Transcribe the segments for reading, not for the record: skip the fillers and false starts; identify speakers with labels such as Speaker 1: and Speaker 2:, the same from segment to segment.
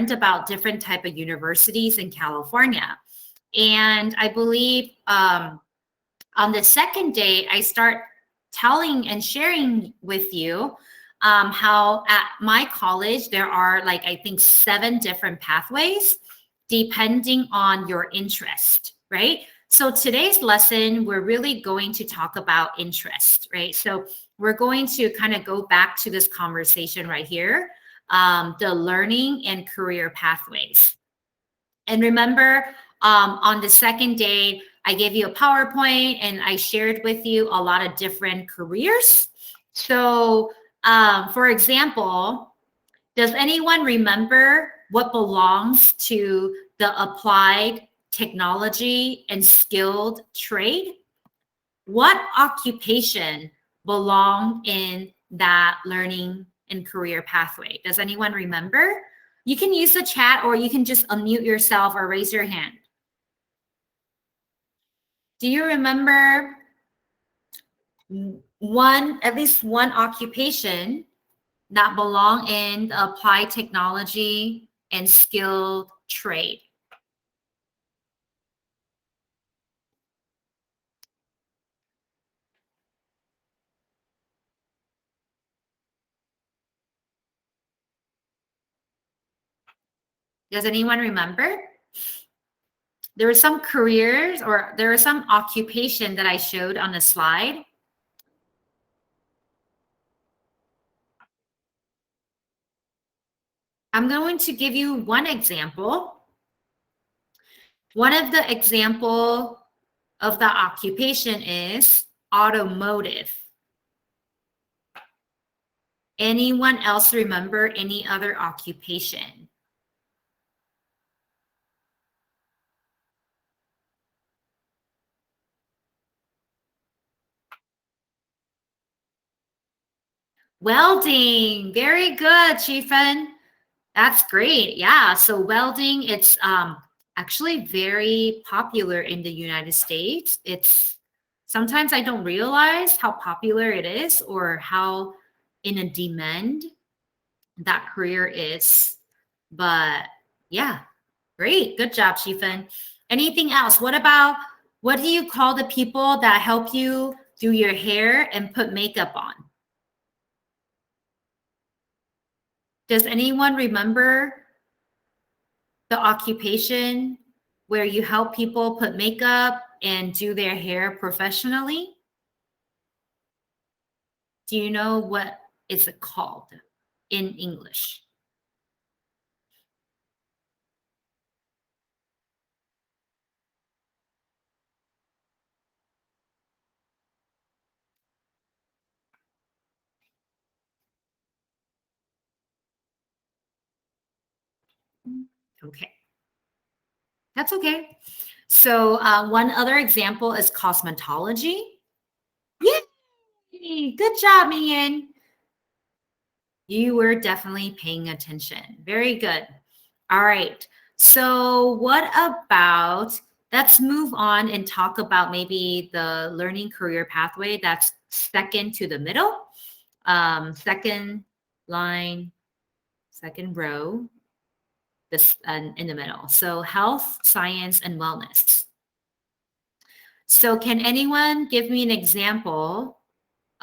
Speaker 1: learned about different type of universities in California. And I believe on the second day, I start telling and sharing with you how at my college, there are like, I think 7 different pathways depending on your interest, right? So today's lesson, we're really going to talk about interest, right? So we're going to kind of go back to this conversation right here, the learning and career pathways. And remember, on the second day, I gave you a PowerPoint and I shared with you a lot of different careers. So for example, does anyone remember what belongs to the applied technology and skilled trade? What occupation belong in that learning and career pathway? Does anyone remember? You can use the chat or you can just unmute yourself or raise your hand. Do you remember at least one occupation that belong in the applied technology and skilled trade? Does anyone remember? There were some careers or there was some occupation that I showed on the slide. I'm going to give you one example. One of the example of the occupation is automotive. Anyone else remember any other occupation? Welding, very good, Chifan. That's great. Yeah, so welding, it's actually very popular in the United States. It's sometimes I don't realize how popular it is or how in a demand that career is. But yeah, great. Good job, Chifan. Anything else? What do you call the people that help you do your hair and put makeup on? Does anyone remember the occupation where you help people put makeup and do their hair professionally? Do you know what is it called in English? Okay, that's okay. So one other example is cosmetology. Yay! Good job, Mian. You were definitely paying attention. Very good. All right. So what about, let's move on and talk about maybe the learning career pathway that's second to the middle. Second line, second row, this in the middle. So health, science, and wellness. So can anyone give me an example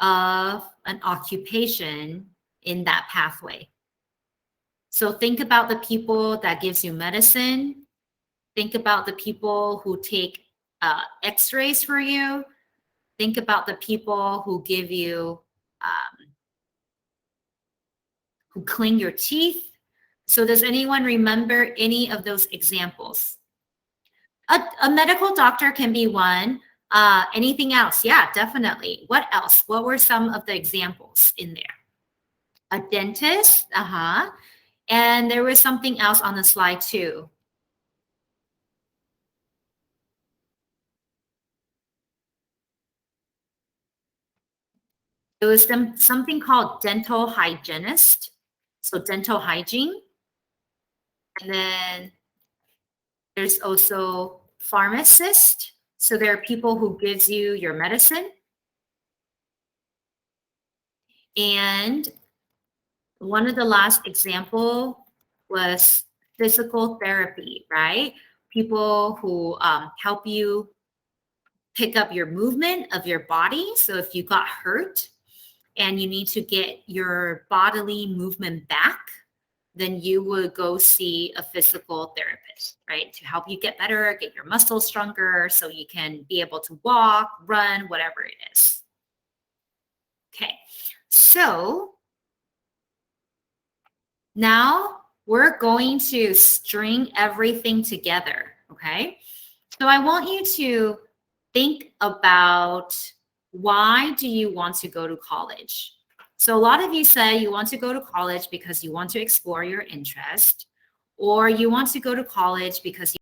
Speaker 1: of an occupation in that pathway? So think about the people that gives you medicine. Think about the people who take x-rays for you. Think about the people who give you, who clean your teeth. So does anyone remember any of those examples? A medical doctor can be one. Anything else? Yeah, definitely. What else? What were some of the examples in there? A dentist, and there was something else on the slide too. It was something called dental hygienist, so dental hygiene. And then there's also pharmacist. So there are people who gives you your medicine. And one of the last example was physical therapy, right? People who help you pick up your movement of your body. So if you got hurt and you need to get your bodily movement back, then you would go see a physical therapist, right? To help you get better, get your muscles stronger so you can be able to walk, run, whatever it is. Okay, so now we're going to string everything together, okay? So I want you to think about, why do you want to go to college? So a lot of you say you want to go to college because you want to explore your interest, or you want to go to college because